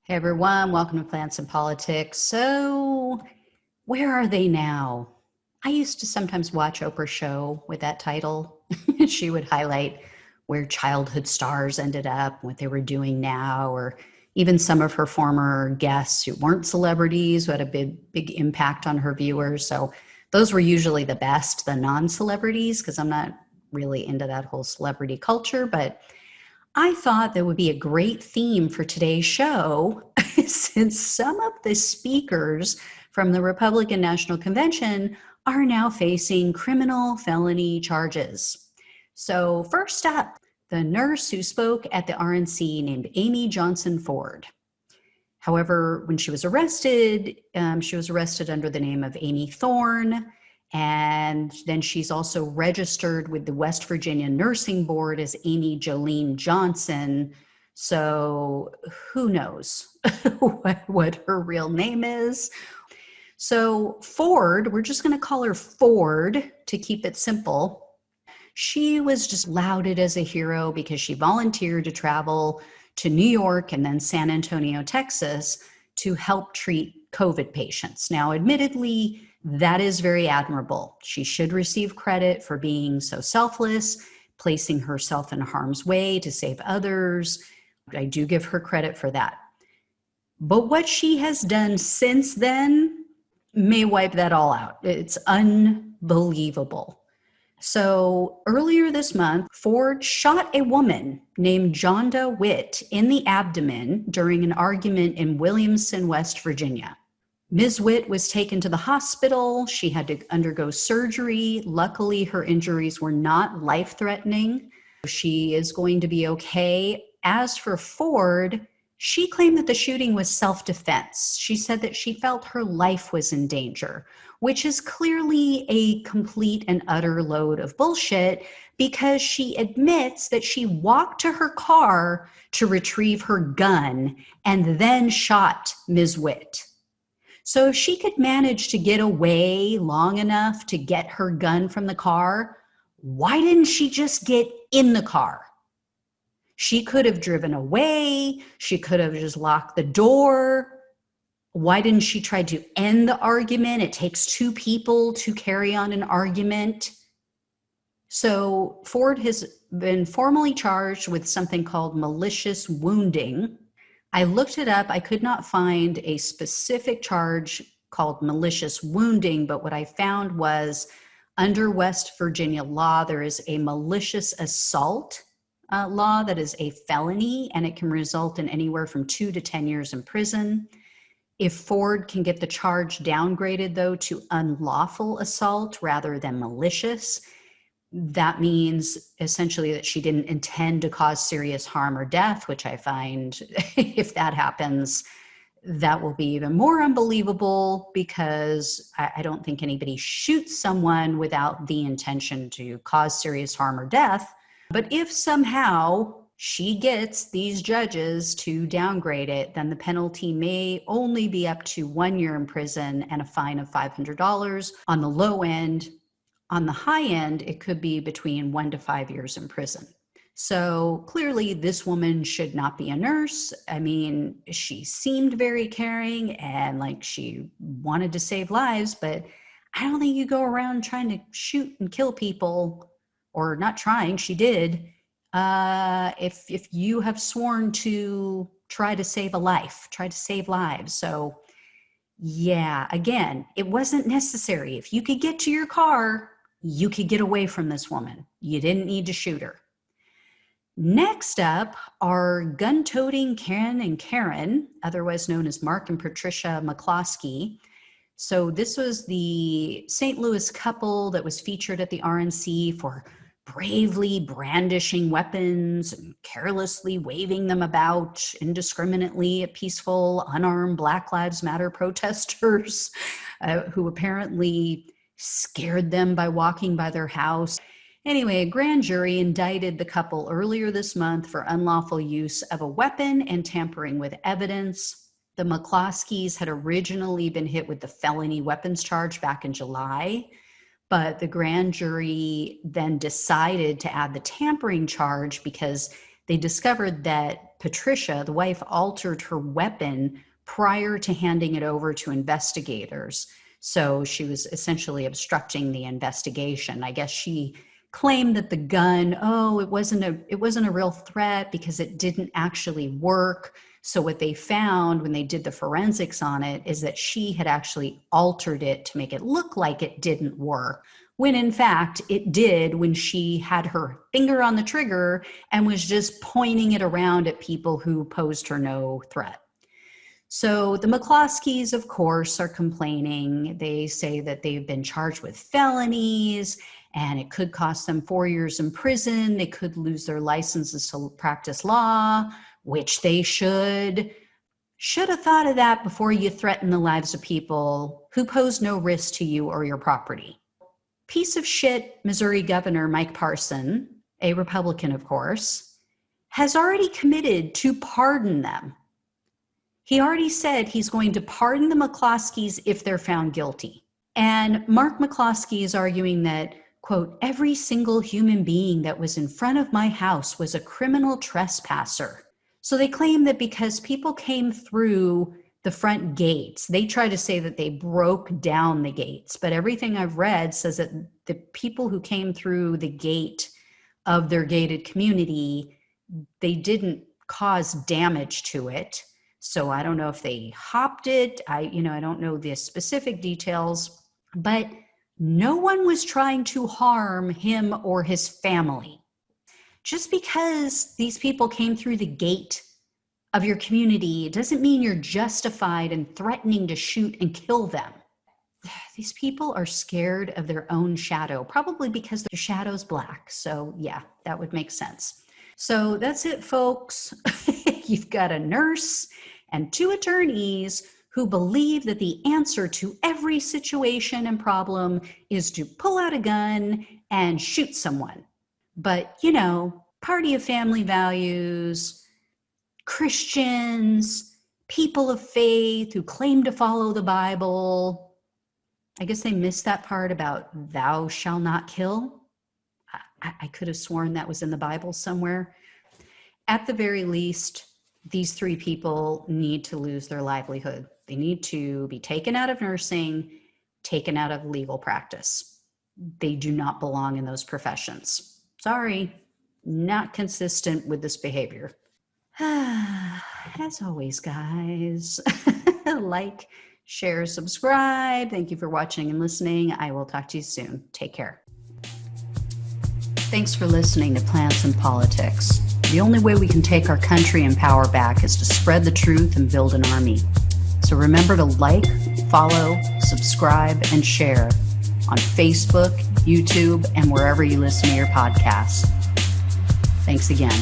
Hey everyone, welcome to Plants and Politics. So, where are they now? I used to sometimes watch Oprah's show with that title. She would highlight where childhood stars ended up, what they were doing now, or even some of her former guests who weren't celebrities, who had a big impact on her viewers. So, those were usually the best, the non-celebrities, because I'm not really into that whole celebrity culture, but I thought that would be a great theme for today's show since some of the speakers from the Republican National Convention are now facing criminal felony charges. So, first up, the nurse who spoke at the RNC named Amy Johnson Ford. However, when she was arrested under the name of Amy Thorne. And then she's also registered with the West Virginia Nursing Board as Amy Jolene Johnson. So who knows what her real name is. So Ford, we're just going to call her Ford to keep it simple. She was just lauded as a hero because she volunteered to travel to New York and then San Antonio, Texas, to help treat COVID patients. Now, admittedly, that is very admirable. She should receive credit for being so selfless, placing herself in harm's way to save others. I do give her credit for that. But what she has done since then may wipe that all out. It's unbelievable. So earlier this month, Ford shot a woman named Jonda Witt in the abdomen during an argument in Williamson, West Virginia. Ms. Witt was taken to the hospital. She had to undergo surgery. Luckily, her injuries were not life-threatening. She is going to be okay. As for Ford, she claimed that the shooting was self-defense. She said that she felt her life was in danger, which is clearly a complete and utter load of bullshit because she admits that she walked to her car to retrieve her gun and then shot Ms. Witt. So if she could manage to get away long enough to get her gun from the car, why didn't she just get in the car? She could have driven away. She could have just locked the door. Why didn't she try to end the argument? It takes two people to carry on an argument. So Ford has been formally charged with something called malicious wounding. I looked it up. I could not find a specific charge called malicious wounding, but what I found was under West Virginia law, there is a malicious assault law that is a felony, and it can result in anywhere from 2 to 10 years in prison. If Ford can get the charge downgraded, though, to unlawful assault rather than malicious, that means essentially that she didn't intend to cause serious harm or death, which I find if that happens, that will be even more unbelievable because I don't think anybody shoots someone without the intention to cause serious harm or death. But if somehow she gets these judges to downgrade it, then the penalty may only be up to 1 year in prison and a fine of $500 on the low end. On the high end, it could be between 1 to 5 years in prison. So clearly this woman should not be a nurse. I mean, she seemed very caring and like she wanted to save lives, but I don't think you go around trying to shoot and kill people, or not trying, she did, if you have sworn to try to save a life, try to save lives. So yeah, again, it wasn't necessary. If you could get to your car, you could get away from this woman. You didn't need to shoot her. Next up are gun-toting Ken and Karen, otherwise known as Mark and Patricia McCloskey. So this was the St. Louis couple that was featured at the RNC for bravely brandishing weapons and carelessly waving them about indiscriminately at peaceful, unarmed Black Lives Matter protesters who apparently scared them by walking by their house. Anyway, a grand jury indicted the couple earlier this month for unlawful use of a weapon and tampering with evidence. The McCloskeys had originally been hit with the felony weapons charge back in July, but the grand jury then decided to add the tampering charge because they discovered that Patricia, the wife, altered her weapon prior to handing it over to investigators. So she was essentially obstructing the investigation. I guess she claimed that the gun, it wasn't a real threat because it didn't actually work. So what they found when they did the forensics on it is that she had actually altered it to make it look like it didn't work, when in fact it did, when she had her finger on the trigger and was just pointing it around at people who posed her no threat. So the McCloskeys, of course, are complaining. They say that they've been charged with felonies and it could cost them 4 years in prison. They could lose their licenses to practice law, which they should. Should have thought of that before you threaten the lives of people who pose no risk to you or your property. Piece of shit Missouri Governor Mike Parson, a Republican, of course, has already committed to pardon them. He already said he's going to pardon the McCloskeys if they're found guilty. And Mark McCloskey is arguing that, quote, every single human being that was in front of my house was a criminal trespasser. So they claim that because people came through the front gates, they try to say that they broke down the gates, but everything I've read says that the people who came through the gate of their gated community, they didn't cause damage to it. So I don't know if they hopped it. I don't know the specific details, but no one was trying to harm him or his family. Just because these people came through the gate of your community doesn't mean you're justified in threatening to shoot and kill them. These people are scared of their own shadow, probably because their shadow's black. So yeah, that would make sense. So that's it, folks. You've got a nurse and 2 attorneys who believe that the answer to every situation and problem is to pull out a gun and shoot someone. But, party of family values, Christians, people of faith who claim to follow the Bible. I guess they missed that part about thou shalt not kill. I could have sworn that was in the Bible somewhere. At the very least, these 3 people need to lose their livelihood. They need to be taken out of nursing, taken out of legal practice. They do not belong in those professions. Sorry, not consistent with this behavior. As always, guys, like, share, subscribe. Thank you for watching and listening. I will talk to you soon. Take care. Thanks for listening to Plants and Politics. The only way we can take our country and power back is to spread the truth and build an army. So remember to like, follow, subscribe, and share on Facebook, YouTube, and wherever you listen to your podcasts. Thanks again.